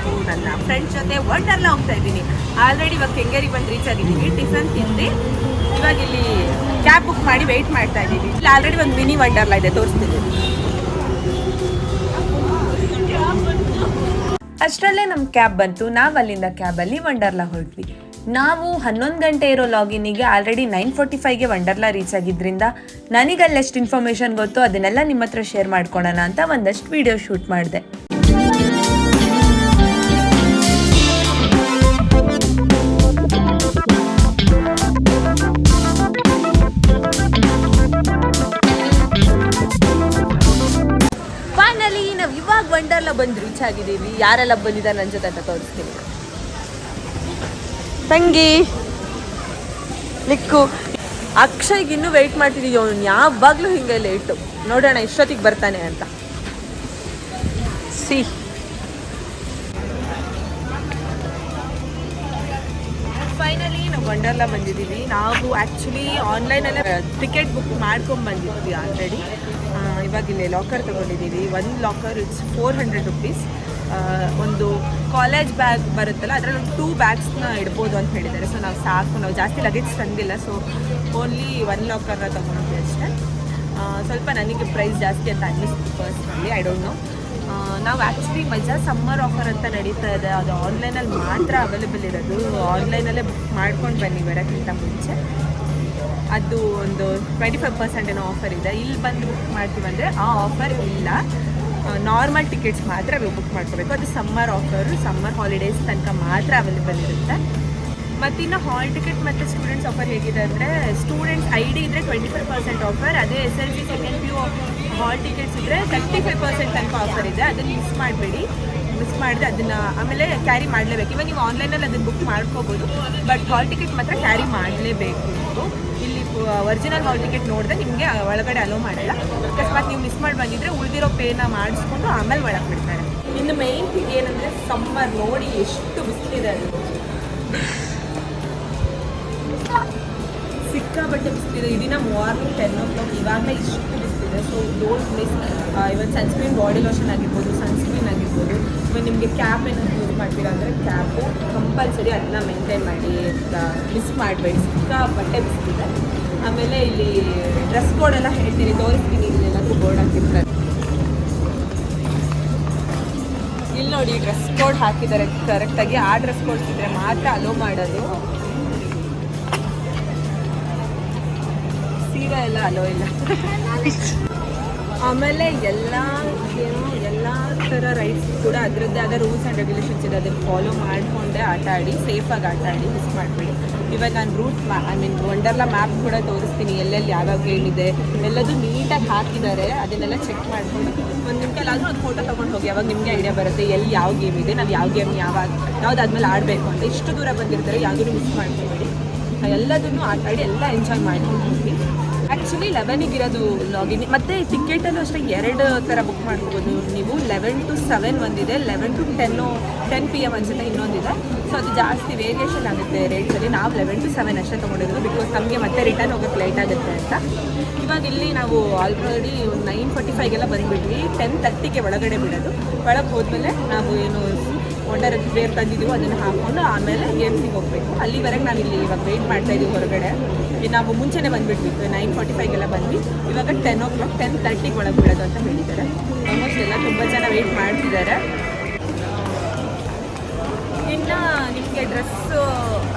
ನಾವು ನನ್ನ ಫ್ರೆಂಡ್ಸ್ ಜೊತೆ ವಂಡರ್ಲಾ ಹೋಗ್ತಾ ಇದ್ದೀನಿ. ಆಲ್ರೆಡಿ ಇವಾಗ ಕೆಂಗೇರಿಗೆ ಬಂದು ರೀಚ್ ಆಗಿದ್ದೀವಿ. ಟಿಫನ್ ತಿಂದು ಇವಾಗ ಇಲ್ಲಿ ಕ್ಯಾಬ್ ಬುಕ್ ಮಾಡಿ ವೆಯ್ಟ್ ಮಾಡ್ತಾ ಇದ್ದೀವಿ. ಇಲ್ಲಿ ಆಲ್ರೆಡಿ ಒಂದು ಮಿನಿ ವಂಡರ್ಲಾ ಇದೆ, ತೋರಿಸ್ತೀನಿ. ಅಷ್ಟರಲ್ಲೇ ನಮ್ಮ ಕ್ಯಾಬ್ ಬಂತು. ನಾವು ಅಲ್ಲಿಂದ ಕ್ಯಾಬಲ್ಲಿ ವಂಡರ್ಲಾ ಹೊರಟ್ವಿ. ನಾವು 11 ಗಂಟೆ ಇರೋ ಲಾಗಿನಿಗೆ ಆಲ್ರೆಡಿ 9:45ಗೆ ವಂಡರ್ಲಾ ರೀಚ್ ಆಗಿದ್ದರಿಂದ ನನಗಲ್ಲಿ ಎಷ್ಟು ಇನ್ಫಾರ್ಮೇಷನ್ ಗೊತ್ತು ಅದನ್ನೆಲ್ಲ ನಿಮ್ಮ ಹತ್ರ ಶೇರ್ ಮಾಡ್ಕೊಳ್ಳೋಣ ಅಂತ ಒಂದಷ್ಟು ವಿಡಿಯೋ ಶೂಟ್ ಮಾಡಿದೆ. ಫೈನಲಿ ನಾವು ಇವಾಗ ವಂಡರ್ಲಾ ಬಂದು ರೀಚ್ ಆಗಿದ್ದೀವಿ. ಯಾರೆಲ್ಲ ಬಂದಿದ್ದಾರೆ ನನ್ನ ಜೊತೆ ಅಂತ ತೋರಿಸ್ತೀನಿ. ತಂಗಿ, ಲಿಕ್ಕು, ಅಕ್ಷಯ್ಗೆ ಇನ್ನೂ ವೆಯ್ಟ್ ಮಾಡ್ತಿದ್ದೀವಿ. ಅವ್ನು ಯಾವಾಗಲೂ ಹಿಂಗೆ ಲೇಟು. ನೋಡೋಣ ಎಷ್ಟೊತ್ತಿಗೆ ಬರ್ತಾನೆ ಅಂತ. ಫೈನಲಿ ನಾವು ವಂಡರ್ಲಾ ಬಂದಿದ್ದೀವಿ. ನಾವು ಆ್ಯಕ್ಚುಲಿ ಆನ್ಲೈನಲ್ಲೇ ಟಿಕೆಟ್ ಬುಕ್ ಮಾಡ್ಕೊಂಡು ಬಂದಿದ್ವಿ ಆಲ್ರೆಡಿ. ಇವಾಗ ಇಲ್ಲಿ ಲಾಕರ್ ತೊಗೊಂಡಿದ್ದೀವಿ. ಒಂದು ಲಾಕರ್ ಇಟ್ಸ್ 400 ರುಪೀಸ್. ಒಂದು ಕಾಲೇಜ್ ಬ್ಯಾಗ್ ಬರುತ್ತಲ್ಲ, ಅದರಲ್ಲಿ ಒಂದು 2 ಬ್ಯಾಗ್ಸ್ನ ಇಡ್ಬೋದು ಅಂತ ಹೇಳಿದ್ದಾರೆ. ಸೊ ನಾವು ಸಾಕು, ನಾವು ಜಾಸ್ತಿ ಲಗೇಜ್ ತಂದಿಲ್ಲ. ಸೊ ಓನ್ಲಿ 1 ಲಾಕರ್ನ ತೊಗೊಂಡ್ವಿ ಅಷ್ಟೇ. ಸ್ವಲ್ಪ ನನಗೆ ಪ್ರೈಸ್ ಜಾಸ್ತಿ ಅಂತ ಅನ್ನಿಸ್ತು ಪರ್ಸ್ನಲಿ, ಐ ಡೋಂಟ್ ನೋ. ನಾವು ಆ್ಯಕ್ಚುಲಿ ಮಜಾ ಸಮ್ಮರ್ ಆಫರ್ ಅಂತ ನಡೀತಾ ಇದೆ. ಅದು ಆನ್ಲೈನಲ್ಲಿ ಮಾತ್ರ ಅವೈಲೇಬಲ್ ಇರೋದು. ಆನ್ಲೈನಲ್ಲೇ ಬುಕ್ ಮಾಡ್ಕೊಂಡು ಬನ್ನಿ ಬರೋಕ್ಕಿಂತ ಮುಂಚೆ. ಅದು ಒಂದು 25% ಏನೋ ಆಫರ್ ಇದೆ. ಇಲ್ಲಿ ಬಂದು ಬುಕ್ ಮಾಡ್ತೀವಂದರೆ ಆ ಆಫರ್ ಇಲ್ಲ. ನಾರ್ಮಲ್ ಟಿಕೆಟ್ಸ್ ಮಾತ್ರ ಬುಕ್ ಮಾಡ್ಕೋಬೇಕು. ಅದು ಸಮ್ಮರ್ ಆಫರು, ಸಮ್ಮರ್ ಹಾಲಿಡೇಸ್ ತನಕ ಮಾತ್ರ ಅವೈಲೇಬಲ್ ಇರುತ್ತೆ. ಮತ್ತು ಇನ್ನು ಹಾಲ್ ಟಿಕೆಟ್ ಮತ್ತು ಸ್ಟೂಡೆಂಟ್ಸ್ ಆಫರ್ ಹೇಗಿದೆ ಅಂದರೆ, ಸ್ಟೂಡೆಂಟ್ಸ್ ID ಇದ್ದರೆ 25% ಆಫರ್. ಅದೇ SLC second PU hall tickets ಇದ್ದರೆ 35% ತನಕ ಆಫರ್ ಇದೆ. ಅದನ್ನು ಮಿಸ್ ಮಾಡಬೇಡಿ. ಮಿಸ್ ಮಾಡಿದ್ರೆ ಅದನ್ನು ಆಮೇಲೆ ಕ್ಯಾರಿ ಮಾಡಲೇಬೇಕು. ಇವಾಗ ನೀವು ಆನ್ಲೈನಲ್ಲಿ ಅದನ್ನು ಬುಕ್ ಮಾಡ್ಕೋಬೋದು, ಬಟ್ ಹಾಲ್ ಟಿಕೆಟ್ ಮಾತ್ರ ಕ್ಯಾರಿ ಮಾಡಲೇಬೇಕು. ಇಲ್ಲಿ ಒರಿಜಿನಲ್ ಹಾಲ್ ಟಿಕೆಟ್ ನೋಡಿದ್ರೆ ನಿಮಗೆ ಒಳಗಡೆ ಅಲೋ ಮಾಡಲ್ಲ. ಅಕಸ್ಮಾತ್ ನೀವು ಮಿಸ್ ಮಾಡಿ ಬಂದಿದ್ರೆ ಉಳಿದಿರೋ ಪೇನ ಮಾಡಿಸ್ಕೊಂಡು ಆಮೇಲೆ ಒಳಗೆ ಬಿಡ್ತಾರೆ. ಇನ್ನು ಮೇಯ್ನ್ ಥಿಂಗ್ ಏನಂದರೆ ಸಮ್ಮರ್ ನೋಡಿ ಎಷ್ಟು ಬಿಸಿಲಿದೆ. ಅದು ಸಿಕ್ಕಾಬಟ್ಟೆ ಬಿಸಿಲಿದೆ. ಇದನ್ನ ಮಾರ್ನಿಂಗ್ 10 o'clock ಇವಾಗಲೇ ಇಷ್ಟು ಬಿಸಿಲಿದೆ. So don't miss. ಇವತ್ತು ಸನ್ಸ್ಕ್ರೀನ್, ಬಾಡಿ ಲೋಷನ್ ಆಗಿರ್ಬೋದು, ಸನ್ಸ್ಕ್ರೀನ್ ಆಗಿರ್ಬೋದು. ಇವಾಗ ನಿಮಗೆ ಕ್ಯಾಪ್ ಏನಾದ್ರು ಯೂಸ್ ಮಾಡ್ತೀರಾ ಅಂದರೆ ಕ್ಯಾಪು ಕಂಪಲ್ಸರಿ ಅದನ್ನ ಮೇಂಟೈನ್ ಮಾಡಿ, ಮಿಸ್ ಮಾಡಬೇಡಿ. ಸಿಕ್ಕಾಬಟ್ಟೆ ಬಿಸಿಲಿದೆ. ಆಮೇಲೆ ಇಲ್ಲಿ ಡ್ರೆಸ್ ಕೋಡ್ ಎಲ್ಲ ಹೇಳ್ತೀನಿ, ತೋರಿಸ್ತೀನಿ. ಇಲ್ಲೆಲ್ಲದೂ ಬೋರ್ಡ್ ಹಾಕಿರ್ತಾರೆ. ಇಲ್ಲಿ ನೋಡಿ ಡ್ರೆಸ್ ಕೋಡ್ ಹಾಕಿದ್ದಾರೆ ಕರೆಕ್ಟಾಗಿ. ಆ ಡ್ರೆಸ್ ಕೋಡ್ಸ್ ಇದ್ದರೆ ಮಾತ್ರ ಅಲೋ ಮಾಡೋದು. ಸೀರೆ ಎಲ್ಲ ಅಲೋ ಇಲ್ಲ. ಆಮೇಲೆ ಎಲ್ಲ ಥರ ರೈಟ್ಸ್ ಕೂಡ ಅದರದ್ದೇ ಆದ ರೂಲ್ಸ್ ಆ್ಯಂಡ್ ರೆಗ್ಯುಲೇಷನ್ಸ್ ಇದೆ. ಅದನ್ನು ಫಾಲೋ ಮಾಡಿಕೊಂಡೆ ಆಟ ಆಡಿ, ಸೇಫಾಗಿ ಆಟ ಆಡಿ, ಮಿಸ್ ಮಾಡಬೇಡಿ. ಇವಾಗ ನಾನು ರೂಟ್ ವಂಡರ್ಲಾ ಮ್ಯಾಪ್ ಕೂಡ ತೋರಿಸ್ತೀನಿ. ಎಲ್ಲೆಲ್ಲಿ ಯಾವ್ಯಾವ ಗೇಮ್ ಇದೆ ಎಲ್ಲದೂ ನೀಟಾಗಿ ಹಾಕಿದ್ದಾರೆ. ಅದನ್ನೆಲ್ಲ ಚೆಕ್ ಮಾಡಿಕೊಂಡು ಒಂದು ನಿಮಿಷಲ್ಲಾದರೂ ಒಂದು ಫೋಟೋ ತೊಗೊಂಡು ಹೋಗಿ. ಅವಾಗ ನಿಮಗೆ ಐಡಿಯಾ ಬರುತ್ತೆ ಎಲ್ಲಿ ಯಾವ ಗೇಮ್ ಇದೆ, ನಾವು ಯಾವ ಗೇಮ್ ಯಾವುದಾದ್ಮೇಲೆ ಆಡಬೇಕು ಅಂತ. ಇಷ್ಟು ದೂರ ಬಂದಿರ್ತಾರೆ, ಯಾವುದೂ ಮಿಸ್ ಮಾಡ್ಕೊಬೇಡಿ. ಎಲ್ಲದನ್ನು ಆಟ ಆಡಿ ಎಲ್ಲ ಎಂಜಾಯ್ ಮಾಡ್ಕೊಂಡು ಹೋಗಿ. ಆ್ಯಕ್ಚುಲಿ 11ಗೆ ಇರೋದು ಲಾಗಿನ್. ಮತ್ತು ಟಿಕೆಟಲ್ಲೂ ಅಷ್ಟೇ 2 ಥರ ಬುಕ್ ಮಾಡ್ಕೋಬೋದು ನೀವು. 11 to 7 ಒಂದಿದೆ, 11 to 10 PM ಅನ್ಸುತ್ತೆ ಇನ್ನೊಂದಿದೆ. ಸೊ ಅದು ಜಾಸ್ತಿ ವೇರಿಯೇಷನ್ ಆಗುತ್ತೆ ರೇಟ್ಸಲ್ಲಿ. ನಾವು 11 to 7 ಅಷ್ಟೇ ತೊಗೊಂಡಿರೋದು, ಬಿಕಾಸ್ ನಮಗೆ ಮತ್ತೆ ರಿಟರ್ನ್ ಹೋಗೋಕ್ಕೆ ಲೇಟ್ ಆಗುತ್ತೆ ಅಂತ. ಇವಾಗ ಇಲ್ಲಿ ನಾವು ಆಲ್ರೆಡಿ 9:45ಗೆಲ್ಲ ಬಂದುಬಿಟ್ವಿ. 10:30ಗೆ ಒಳಗಡೆ ಬಿಡೋದು. ಒಳಗೆ ಹೋದ್ಮೇಲೆ ನಾವು ಏನು ವಂಡರ್ ವೇರ್ ತಂದಿದ್ದೀವೋ ಅದನ್ನು ಹಾಕ್ಕೊಂಡು ಆಮೇಲೆ ಗೇಮ್ಸಿಗೆ ಹೋಗಬೇಕು. ಅಲ್ಲಿವರೆಗೆ ನಾವು ಇಲ್ಲಿ ಇವಾಗ ವೆಯ್ಟ್ ಮಾಡ್ತಾಯಿದ್ದೀವಿ ಹೊರಗಡೆ. ನಾವು ಮುಂಚೆನೇ ಬಂದುಬಿಟ್ವಿ, 9:45ಗೆಲ್ಲ ಬಂದ್ವಿ. ಇವಾಗ 10 o'clock 10:30ಗೆ ಒಳಗೆ ಬಿಡೋದು ಅಂತ ಹೇಳಿದ್ದಾರೆ. ಆಲ್ಮೋಸ್ಟ್ ಎಲ್ಲ ತುಂಬ ಜನ ವೆಯ್ಟ್ ಮಾಡ್ತಿದ್ದಾರೆ. ಇನ್ನು ನಿಮಗೆ ಡ್ರೆಸ್ಸು,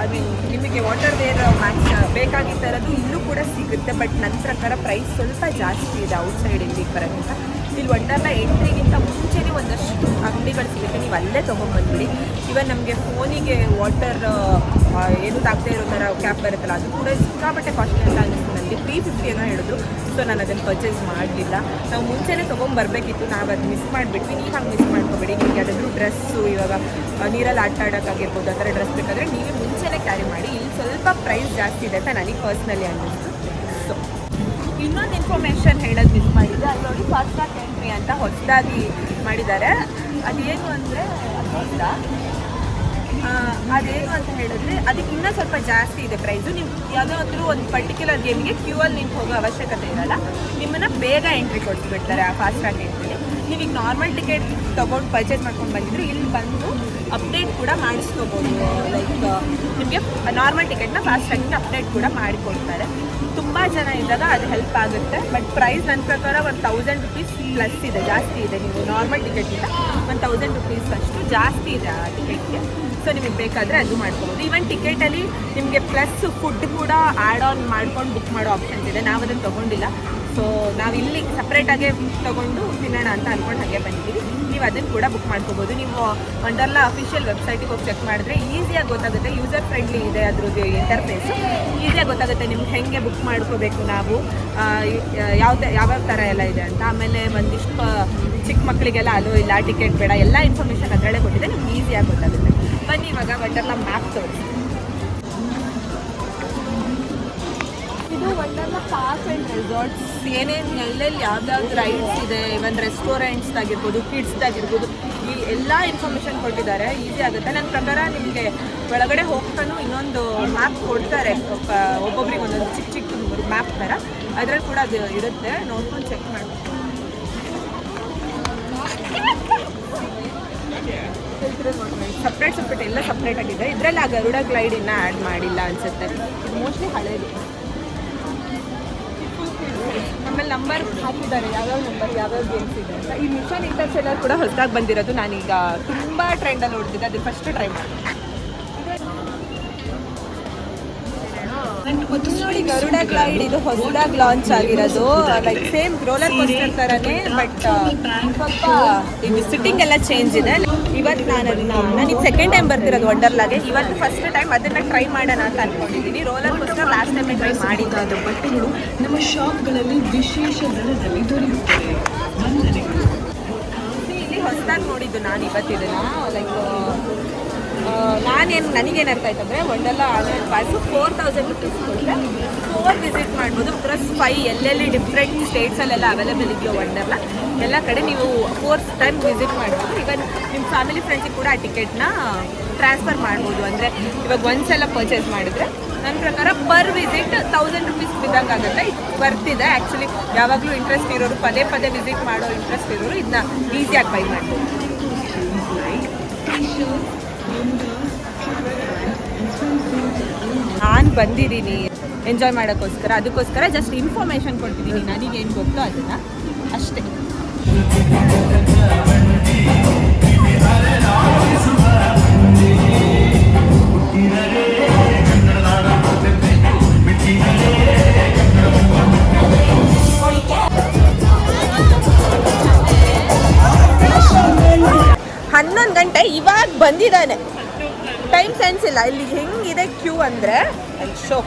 ನಿಮಗೆ ವಾಟರ್ ವೇರ್ ಮ್ಯಾಚ್ ಬೇಕಾಗಿತ್ತು ಇರೋದು ಇಲ್ಲೂ ಕೂಡ ಸಿಗುತ್ತೆ. ಬಟ್ ನನ್ನ ಪ್ರಕಾರ ಪ್ರೈಸ್ ಸ್ವಲ್ಪ ಜಾಸ್ತಿ ಇದೆ ಔಟ್ಸೈಡ್ ಇಲ್ಲಿಗೆ ಬರೋಕ್ಕಿಂತ. ಇಲ್ಲಿ ವಂಡರ್ಲಾ ಎಂಟ್ರಿಗಿಂತ ಮುಂಚೆನೇ ಒಂದಷ್ಟು ಅಂಗಡಿಗಳು ಸಿಗುತ್ತೆ, ನೀವು ಅಲ್ಲೇ ತೊಗೊಂಡ್ಬಂದ್ಬಿಡಿ. ಇವನ್ ನಮಗೆ ಫೋನಿಗೆ ವಾಟರ್ ಏನು ತಾಗ್ತಾ ಇರೋ ಥರ ಕ್ಯಾಪ್ ಬರುತ್ತಲ್ಲ, ಅದು ಕೂಡ ಸಿಕ್ಕಾಪಟ್ಟೆ ಕಾಸ್ಟ್ಲಿ ಅಂತ ಅನ್ನಿಸ್ತು ನನಗೆ. 350 ಏನೋ ಹೇಳಿದ್ರು. ಸೊ ನಾನು ಅದನ್ನು ಪರ್ಚೇಸ್ ಮಾಡಲಿಲ್ಲ. ನಾವು ಮುಂಚೆನೇ ತೊಗೊಂಬರ್ಬೇಕಿತ್ತು, ನಾವು ಅದು ಮಿಸ್ ಮಾಡಿಬಿಟ್ವಿ. ನೀವು ಹಂಗೆ ಮಿಸ್ ಮಾಡ್ಕೊಬೇಡಿ. ನಿಮಗೆ ಯಾವುದಾದ್ರೂ ಡ್ರೆಸ್ಸು ಇವಾಗ ನೀರಲ್ಲಿ ಆಟ ಆಡೋಕ್ಕಾಗಿರ್ಬೋದು, ಆ ಥರ ಡ್ರೆಸ್ ಬೇಕಾದರೆ ನೀವೇ ಮುಂಚೆನೇ ಕ್ಯಾರಿ ಮಾಡಿ. ಇಲ್ಲಿ ಸ್ವಲ್ಪ ಪ್ರೈಸ್ ಜಾಸ್ತಿ ಇದೆ ಅಂತ ನನಗೆ ಪರ್ಸ್ನಲಿ ಅನ್ನಿಸ್ತು. ಸೊ ಇನ್ನೊಂದು ಇನ್ಫಾರ್ಮೇಷನ್ ಹೇಳೋದು ಮಿಸ್ ಮಾಡಿದ್ದೆ. ಅಲ್ಲಿ ನೋಡಿ ಫಾಸ್ಟ್ ಟ್ರ್ಯಾಕ್ ಎಂಟ್ರಿ ಅಂತ ಹೊಸದಾಗಿ ಮಾಡಿದ್ದಾರೆ. ಅದೇನು ಅಂದರೆ ಅದೇನು ಅಂತ ಹೇಳಿದ್ರೆ ಅದಕ್ಕೆ ಇನ್ನೂ ಸ್ವಲ್ಪ ಜಾಸ್ತಿ ಇದೆ ಪ್ರೈಸು. ನೀವು ಯಾವುದಾದ್ರೂ ಒಂದು ಪರ್ಟಿಕ್ಯುಲರ್ ಗೇಮಿಗೆ ಕ್ಯೂ ಅಲ್ಲಿ ನಿಂತು ಹೋಗೋ ಅವಶ್ಯಕತೆ ಇರಲ್ಲ, ನಿಮ್ಮನ್ನು ಬೇಗ ಎಂಟ್ರಿ ಕೊಡ್ಬಿಡ್ತಾರೆ ಆ ಫಾಸ್ಟ್ ಟ್ರ್ಯಾಕ್ ಎಂಟ್ರಿಲಿ. ನೀವೀಗ ನಾರ್ಮಲ್ ಟಿಕೆಟ್ ತೊಗೊಂಡು ಪರ್ಚೇಸ್ ಮಾಡ್ಕೊಂಡು ಬಂದಿದ್ರು ಇಲ್ಲಿ ಬಂದು ಅಪ್ಡೇಟ್ ಕೂಡ ಮಾಡಿಸ್ಕೋಬೋದು. ಲೈಕ್ ನಿಮಗೆ ನಾರ್ಮಲ್ ಟಿಕೆಟ್ನ ಫಾಸ್ಟ್ ಟ್ರ್ಯಾಕಿಂಗ್ ಅಪ್ಡೇಟ್ ಕೂಡ ಮಾಡಿಕೊಡ್ತಾರೆ. ತುಂಬ ಜನ ಇದ್ದಾಗ ಅದು ಹೆಲ್ಪ್ ಆಗುತ್ತೆ. ಬಟ್ ಪ್ರೈಸ್ ನನ್ನ ಪ್ರಕಾರ 1000 ರುಪೀಸ್ ಪ್ಲಸ್ ಇದೆ, ಜಾಸ್ತಿ ಇದೆ. ನೀವು ನಾರ್ಮಲ್ ಟಿಕೆಟಿಂದ 1000 ರುಪೀಸ್ ಅಷ್ಟು ಜಾಸ್ತಿ ಇದೆ ಆ ಟಿಕೆಟ್ಗೆ. ಸೊ ನಿಮಗೆ ಬೇಕಾದರೆ ಅದು ಮಾಡ್ಕೋಬೋದು. ಈವನ್ ಟಿಕೆಟಲ್ಲಿ ನಿಮಗೆ ಪ್ಲಸ್ ಫುಡ್ ಕೂಡ ಆ್ಯಡ್ ಆನ್ ಮಾಡ್ಕೊಂಡು ಬುಕ್ ಮಾಡೋ ಆಪ್ಷನ್ಸ್ ಇದೆ. ನಾವು ಅದನ್ನು ತೊಗೊಂಡಿಲ್ಲ. ಸೊ ನಾವು ಇಲ್ಲಿ ಸಪ್ರೇಟಾಗೆ ತೊಗೊಂಡು ತಿನ್ನೋಣ ಅಂತ ಅಂದ್ಕೊಂಡು ಹಾಗೆ ಬಂದಿದ್ದೀವಿ. ನೀವು ಅದನ್ನು ಕೂಡ ಬುಕ್ ಮಾಡ್ಕೋಬೋದು. ನೀವು ವಂಡರ್ಲಾ ಅಫಿಷಿಯಲ್ ವೆಬ್ಸೈಟಿಗೆ ಹೋಗಿ ಚೆಕ್ ಮಾಡಿದ್ರೆ ಈಸಿಯಾಗಿ ಗೊತ್ತಾಗುತ್ತೆ. ಯೂಸರ್ ಫ್ರೆಂಡ್ಲಿ ಇದೆ ಅದ್ರದ್ದು ಇಂಟರ್ಫೇಸು. ಈಸಿಯಾಗಿ ಗೊತ್ತಾಗುತ್ತೆ ನಿಮ್ಗೆ ಹೇಗೆ ಬುಕ್ ಮಾಡ್ಕೋಬೇಕು, ನಾವು ಯಾವ್ಯಾವ ಥರ ಎಲ್ಲ ಇದೆ ಅಂತ. ಆಮೇಲೆ ಒಂದಿಷ್ಟು ಚಿಕ್ಕ ಮಕ್ಕಳಿಗೆಲ್ಲ ಅಲೋ ಇಲ್ಲ, ಟಿಕೆಟ್ ಬೇಡ, ಎಲ್ಲ ಇನ್ಫಾರ್ಮೇಷನ್ ಅದರಲ್ಲೇ ಕೊಟ್ಟಿದೆ. ನಿಮ್ಗೆ ಈಸಿಯಾಗಿ ಗೊತ್ತಾಗುತ್ತೆ. ಬನ್ನಿ ಇವಾಗ ವಂಡರ್ಲಾ ಮ್ಯಾಪ್ ತೋರಿಸ್ತೀನಿ. ಇದು ವಂಡರ್ಲಾ ಪಾರ್ಕ್ ಆ್ಯಂಡ್ ರೆಸಾರ್ಟ್ಸ್. ಏನೇನು ಎಲ್ಲೆಲ್ಲಿ ಯಾವ್ದಾವ್ದು ರೈಡ್ಸ್ ಇದೆ, ಇವನ್ ರೆಸ್ಟೋರೆಂಟ್ಸ್ದಾಗಿರ್ಬೋದು, ಕಿಡ್ಸ್ದಾಗಿರ್ಬೋದು, ಈ ಎಲ್ಲ ಇನ್ಫಾರ್ಮೇಷನ್ ಕೊಟ್ಟಿದ್ದಾರೆ. ಈಸಿ ಆಗುತ್ತೆ. ನನ್ನ ಪ್ರಕಾರ ನಿಮಗೆ ಒಳಗಡೆ ಹೋಗ್ತಾನು ಇನ್ನೊಂದು ಮ್ಯಾಪ್ ಕೊಡ್ತಾರೆ, ಒಬ್ಬೊಬ್ರಿಗೆ ಒಂದೊಂದು ಚಿಕ್ಕ ಚಿಕ್ಕ ಮ್ಯಾಪ್ ಥರ. ಅದರಲ್ಲಿ ಕೂಡ ಅದು ಇರುತ್ತೆ, ನೋಡ್ಕೊಂಡು ಚೆಕ್ ಮಾಡ್ಬೇಕು. ಸಪ್ರೇಟ್ ಎಲ್ಲ ಸಪ್ರೇಟ್ ಆಗಿದೆ. ಇದರಲ್ಲಿ ಆ ಗರುಡ ಗ್ಲೈಡ್ ಇನ್ನೂ ಆ್ಯಡ್ ಮಾಡಿಲ್ಲ ಅನಿಸುತ್ತೆ. ಇದು ಮೋಸ್ಟ್ಲಿ ಹಳೇದು. ಆಮೇಲೆ ನಂಬರ್ ಹಾಕಿದ್ದಾರೆ, ಯಾವ್ಯಾವ ನಂಬರ್ ಯಾವ್ಯಾವ ಗೇಮ್ಸ್ ಇದೆ ಅಂತ. ಈ ಮಿಷನ್ ಇಂಟರ್ಸೆಲ್ಲರ್ ಕೂಡ ಹೊಸದಾಗಿ ಬಂದಿರೋದು. ನಾನೀಗ ತುಂಬ ಟ್ರೆಂಡಲ್ಲಿ ನೋಡ್ತಿದ್ದೆ, ಅದು ಫಸ್ಟ್ ಟ್ರೈ ಮಾಡಿ. ನೋಡಿ, ಗರುಡ ಗ್ಲೈಡ್ ಇದು ಹೊಸದಾಗಿ ಲಾಂಚ್ ಆಗಿರೋದು. ಲೈಕ್ ಸೇಮ್ ರೋಲರ್ ಕೋಸ್ಟರ್ ಥರನೇ, ಬಟ್ ಸ್ವಲ್ಪ ಇದು ಸಿಟ್ಟಿಂಗ್ ಎಲ್ಲ ಚೇಂಜ್ ಇದೆ. ಇವತ್ತು ನನಗೆ ಸೆಕೆಂಡ್ ಟೈಮ್ ಬರ್ತಿರೋದು ವಂಡರ್ಲಾಗೆ. ಇವತ್ತು ಫಸ್ಟ್ ಟೈಮ್ ಅದನ್ನು ಟ್ರೈ ಮಾಡೋಣ ಅಂತ ಅಂದ್ಕೊಂಡಿದ್ದೀನಿ. Roller coaster last time try ಮಾಡಿದ್ದು. ಬಟ್ಟೆಗಳು ನಮ್ಮ ಶಾಪ್ಗಳಲ್ಲಿ ವಿಶೇಷ ದರದಲ್ಲಿ ದೊರೆಯುತ್ತವೆ. ಇಲ್ಲಿ ಹೊಸದಾಗಿ ನೋಡಿದ್ದು ನಾನು ಇವತ್ತಿದನ್ನು. ಲೈಕ್ ನನಗೇನು ಅರ್ಥ ಆಯ್ತು ಅಂದರೆ, ವಂಡರ್ಲಾ ಆನ್ಲೈನ್ ಪಾಸು 4000 ರುಪೀಸ್ ಕೊಟ್ಟರೆ 4 ವಿಸಿಟ್ ಮಾಡ್ಬೋದು. ಪ್ಲಸ್ 5 ಎಲ್ಲೆಲ್ಲಿ ಡಿಫ್ರೆಂಟ್ ಸ್ಟೇಟ್ಸಲ್ಲೆಲ್ಲ ಅವೈಲೇಬಲ್ ಇದೆಯೋ ವಂಡರ್ಲಾ ಎಲ್ಲ ಕಡೆ ನೀವು 4 ಟೈಮ್ ವಿಸಿಟ್ ಮಾಡ್ಬೋದು. ಇವನ್ ನಿಮ್ಮ ಫ್ಯಾಮಿಲಿ ಫ್ರೆಂಡ್ಸಿಗೆ ಕೂಡ ಆ ಟಿಕೆಟ್ನ ಟ್ರಾನ್ಸ್ಫರ್ ಮಾಡ್ಬೋದು. ಅಂದರೆ ಇವಾಗ ಒಂದ್ಸಲ ಪರ್ಚೇಸ್ ಮಾಡಿದ್ರೆ ನನ್ನ ಪ್ರಕಾರ ಪರ್ ವಿಸಿಟ್ 1000 ರುಪೀಸ್ ಬಿದ್ದಂಗೆ ಆಗುತ್ತೆ. ಇದು ಬರ್ತಿದೆ ಆ್ಯಕ್ಚುಲಿ. ಯಾವಾಗಲೂ ಇಂಟ್ರೆಸ್ಟ್ ಇರೋರು, ಪದೇ ಪದೇ ವಿಸಿಟ್ ಮಾಡೋ ಇಂಟ್ರೆಸ್ಟ್ ಇರೋರು ಇದನ್ನ ಈಸಿಯಾಗಿ ಬೈ ಮಾಡ್ಬೋದು. ನಾನು ಬಂದಿದ್ದೀನಿ ಎಂಜಾಯ್ ಮಾಡೋಕ್ಕೋಸ್ಕರ, ಅದಕ್ಕೋಸ್ಕರ ಜಸ್ಟ್ ಇನ್ಫಾರ್ಮೇಷನ್ ಕೊಡ್ತಿದ್ದೀನಿ. ನನಗೇನು ಗೊತ್ತೋ ಅದನ್ನು ಅಷ್ಟೇ. ಹನ್ನೊಂದು ಗಂಟೆ ಇವಾಗ ಬಂದಿದ್ದಾನೆ. ಟೈಮ್ ಸೆನ್ಸ್ ಇಲ್ಲ. ಇಲ್ಲಿ ಹೆಂಗಿದೆ ಕ್ಯೂ ಅಂದರೆ ಶೋ.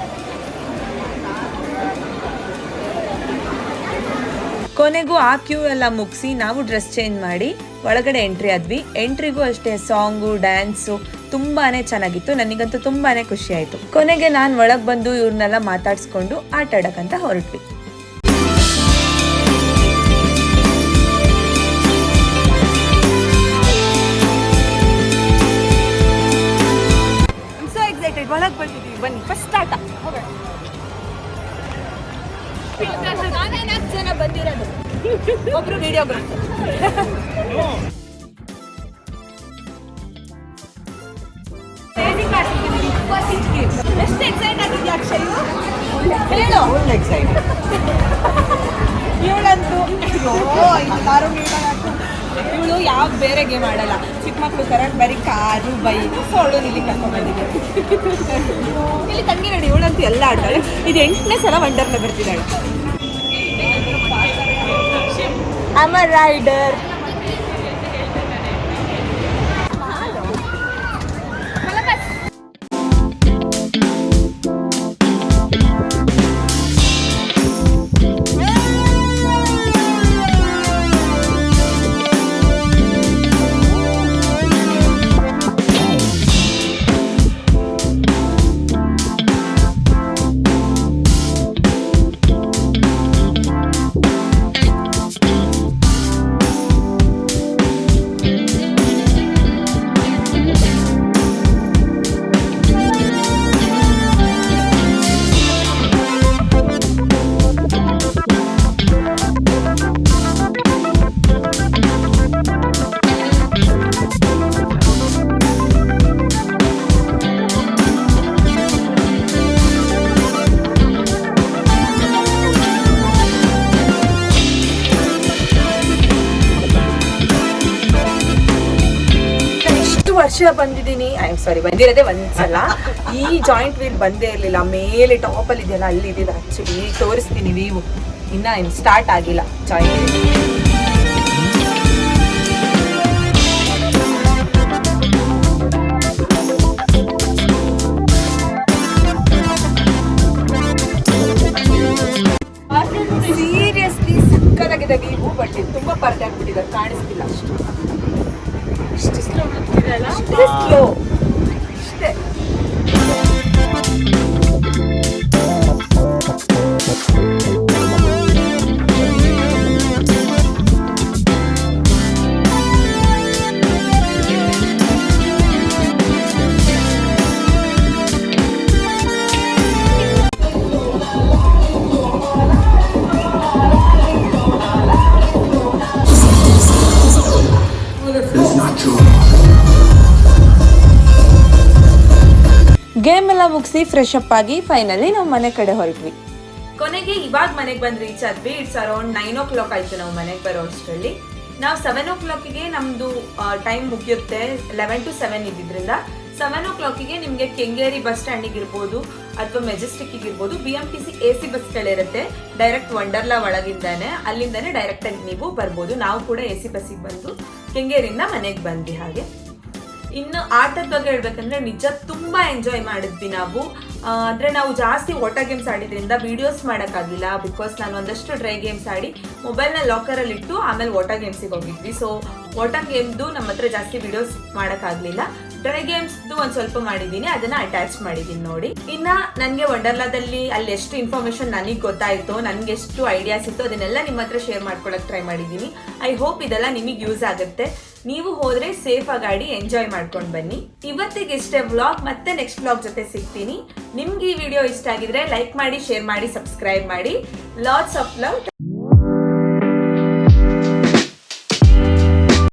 ಕೊನೆಗೂ ಆ ಕ್ಯೂ ಎಲ್ಲ ಮುಗಿಸಿ ನಾವು ಡ್ರೆಸ್ ಚೇಂಜ್ ಮಾಡಿ ಒಳಗಡೆ ಎಂಟ್ರಿ ಆದ್ವಿ. ಎಂಟ್ರಿಗೂ ಅಷ್ಟೇ ಸಾಂಗು, ಡ್ಯಾನ್ಸು ತುಂಬಾನೇ ಚೆನ್ನಾಗಿತ್ತು. ನನಗಂತೂ ತುಂಬಾನೇ ಖುಷಿ ಆಯಿತು. ಕೊನೆಗೆ ನಾನು ಒಳಗೆ ಬಂದು ಇವ್ರನ್ನೆಲ್ಲ ಮಾತಾಡಿಸ್ಕೊಂಡು ಆಟ ಆಡೋಕ್ಕಂತ ಹೊರಟ್ವಿ. ಒಳಗೆ ಬರ್ತಿದ್ದೀವಿ, ಬನ್ನಿ ಫಸ್ಟ್ ಆಟ ಹೋಗೋಣ. 4 ಜನ ಬಂದಿರೋದು, ಒಬ್ರು ವಿಡಿಯೋಗ್ರಾಫರ್. ಎಷ್ಟು ಎಕ್ಸೈಟ್ ಆಗಿದ್ಯಾ ಅಕ್ಷಯ್? ಹೇಳು. ಇವಳಂತೂ ಇವಳು ಯಾವ ಬೇರೆ ಗೇಮ್ ಆಡಲ್ಲ. ಚಿಕ್ಕ ಮಕ್ಕಳು ಕರೆಕ್ಟ್ ಬರೀ ಕಾರು, ಬೈಕು, ಸೋಳು ಇಲ್ಲಿ ಕರ್ಕೊಂಡ್ಬಂದಿದ್ದೀವಿ. ಇಲ್ಲಿ ತಂಗಿ ನೋಡಿ, ಇವಳಂತೂ ಎಲ್ಲ ಆಡ್ತಾಳೆ. ಇದು 8ನೇ ಸಲ ವಂಡರ್ಲಾ ಬರ್ತಿದ್ದಾಳೆ. I'm a rider. ವರ್ಷ ಬಂದಿದ್ದೀನಿ, ಬಂದಿರೋದೇ ಒಂದ್ಸಲ. ಈ ಜಾಯಿಂಟ್ ವೀಲ್ ಬಂದೇ ಇರಲಿಲ್ಲ. ಮೇಲೆ ಟಾಪಲ್ಲಿ ಇದೆಯಲ್ಲ, ಅಲ್ಲಿ ಇದೆ ಆ್ಯಕ್ಚುಲಿ. ತೋರಿಸ್ತೀನಿ ವ್ಯೂ. ಇನ್ನು ಸ್ಟಾರ್ಟ್ ಆಗಿಲ್ಲ ಜಾಯಿಂಟ್ ವೀಲ್. ಸೀರಿಯಸ್ಲಿ ಸಕ್ಕತ್ತಾಗಿದೆ ವ್ಯೂ. ಬಟ್ ಇದು ತುಂಬ ಪರ್ದೆ ಆಗ್ಬಿಟ್ಟಿದ್ದಾರೆ, ಕಾಣಿಸ್ತಿಲ್ಲ ಅಷ್ಟು. ಇಷ್ಟು ಸ್ಲೋ ಆಗ್ತಿರಲ್ಲ, ಸ್ಲೋ ಅಷ್ಟೇ. ಗೇಮ್ ಎಲ್ಲ ಮುಗಿಸಿ ಫ್ರೆಶ್ ಅಪ್ ಆಗಿ ಫೈನಲಿ ನಾವು ಮನೆ ಕಡೆ ಹೊರಟ್ವಿ. ಕೊನೆಗೆ ಇವಾಗ ಮನೆಗೆ ಬಂದು ರೀಚ್ ಆದ್ವಿ. ಇಟ್ಸ್ ಅರೌಂಡ್ 9 o'clock ಆಯ್ತು ನಾವು ಮನೆಗೆ ಬರೋ ಅಷ್ಟರಲ್ಲಿ. ನಾವು 7 o'clockಗೆ ನಮ್ಮದು ಟೈಮ್ ಮುಗಿಯುತ್ತೆ. 11 to 7 ಇದ್ದಿದ್ರಿಂದ 7 o'clockಗೆ ನಿಮಗೆ ಕೆಂಗೇರಿ ಬಸ್ ಸ್ಟ್ಯಾಂಡಿಗೆ ಇರ್ಬೋದು ಅಥವಾ ಮೆಜೆಸ್ಟಿಕ್ಗೆ ಇರ್ಬೋದು BMTC AC ಬಸ್ಗಳಿರುತ್ತೆ. ಡೈರೆಕ್ಟ್ ವಂಡರ್ಲಾ ಒಳಗಿಂದಾನೆ, ಅಲ್ಲಿಂದಾನೆ ಡೈರೆಕ್ಟಾಗಿ ನೀವು ಬರ್ಬೋದು. ನಾವು ಕೂಡ AC ಬಸ್ಸಿಗೆ ಬಂದು ಕೆಂಗೇರಿಯಿಂದ ಮನೆಗೆ ಬಂದ್ವಿ. ಹಾಗೆ ಇನ್ನು ಆಟದ ಬಗ್ಗೆ ಹೇಳ್ಬೇಕಂದ್ರೆ ನಿಜ ತುಂಬಾ ಎಂಜಾಯ್ ಮಾಡಿದ್ವಿ ನಾವು. ಅಂದರೆ ನಾವು ಜಾಸ್ತಿ ವಾಟರ್ ಗೇಮ್ಸ್ ಆಡಿದ್ರಿಂದ ವಿಡಿಯೋಸ್ ಮಾಡೋಕ್ಕಾಗಿಲ್ಲ. ಬಿಕಾಸ್ ನಾನು ಒಂದಷ್ಟು ಡ್ರೈ ಗೇಮ್ಸ್ ಆಡಿ ಮೊಬೈಲ್ನ ಲಾಕರಲ್ಲಿ ಇಟ್ಟು ಆಮೇಲೆ ವಾಟರ್ ಗೇಮ್ಸಿಗೆ ಹೋಗಿದ್ವಿ. ಸೊ ವಾಟರ್ ಗೇಮ್ದು ನಮ್ಮ ಹತ್ರ ಜಾಸ್ತಿ ವಿಡಿಯೋಸ್ ಮಾಡೋಕ್ಕಾಗಲಿಲ್ಲ. ಡ್ರೈ ಗೇಮ್ಸ್ದು ಒಂದು ಸ್ವಲ್ಪ ಮಾಡಿದ್ದೀನಿ, ಅದನ್ನ ಅಟ್ಯಾಚ್ ಮಾಡಿದ್ದೀನಿ ನೋಡಿ. ಇನ್ನು ನನಗೆ ವಂಡರ್ಲಾದಲ್ಲಿ ಅಲ್ಲಿ ಎಷ್ಟು ಇನ್ಫಾರ್ಮೇಷನ್ ನನಗೆ ಗೊತ್ತಾಯಿತು, ನನಗೆ ಎಷ್ಟು ಐಡಿಯಾಸ್ ಇತ್ತು, ಅದನ್ನೆಲ್ಲ ನಿಮ್ಮ ಹತ್ರ ಶೇರ್ ಮಾಡ್ಕೊಳ್ಳೋಕೆ ಟ್ರೈ ಮಾಡಿದ್ದೀನಿ. ಐ ಹೋಪ್ ಇದೆಲ್ಲ ನಿಮಗೆ ಯೂಸ್ ಆಗುತ್ತೆ. ನೀವು ಹೋದ್ರೆ ಸೇಫ್ ಆಗಿ ಎಂಜಾಯ್ ಮಾಡ್ಕೊಂಡು ಬನ್ನಿ. ಇವತ್ತಿಗೆ ಇಷ್ಟೇ ವ್ಲಾಗ್. ಮತ್ತೆ ನೆಕ್ಸ್ಟ್ ವ್ಲಾಗ್ ಜೊತೆ ಸಿಗ್ತೀನಿ. ನಿಮ್ಗೆ ಈ ವಿಡಿಯೋ ಇಷ್ಟ ಆಗಿದ್ರೆ ಲೈಕ್ ಮಾಡಿ, ಶೇರ್ ಮಾಡಿ, ಸಬ್ಸ್ಕ್ರೈಬ್ ಮಾಡಿ. Lots of love.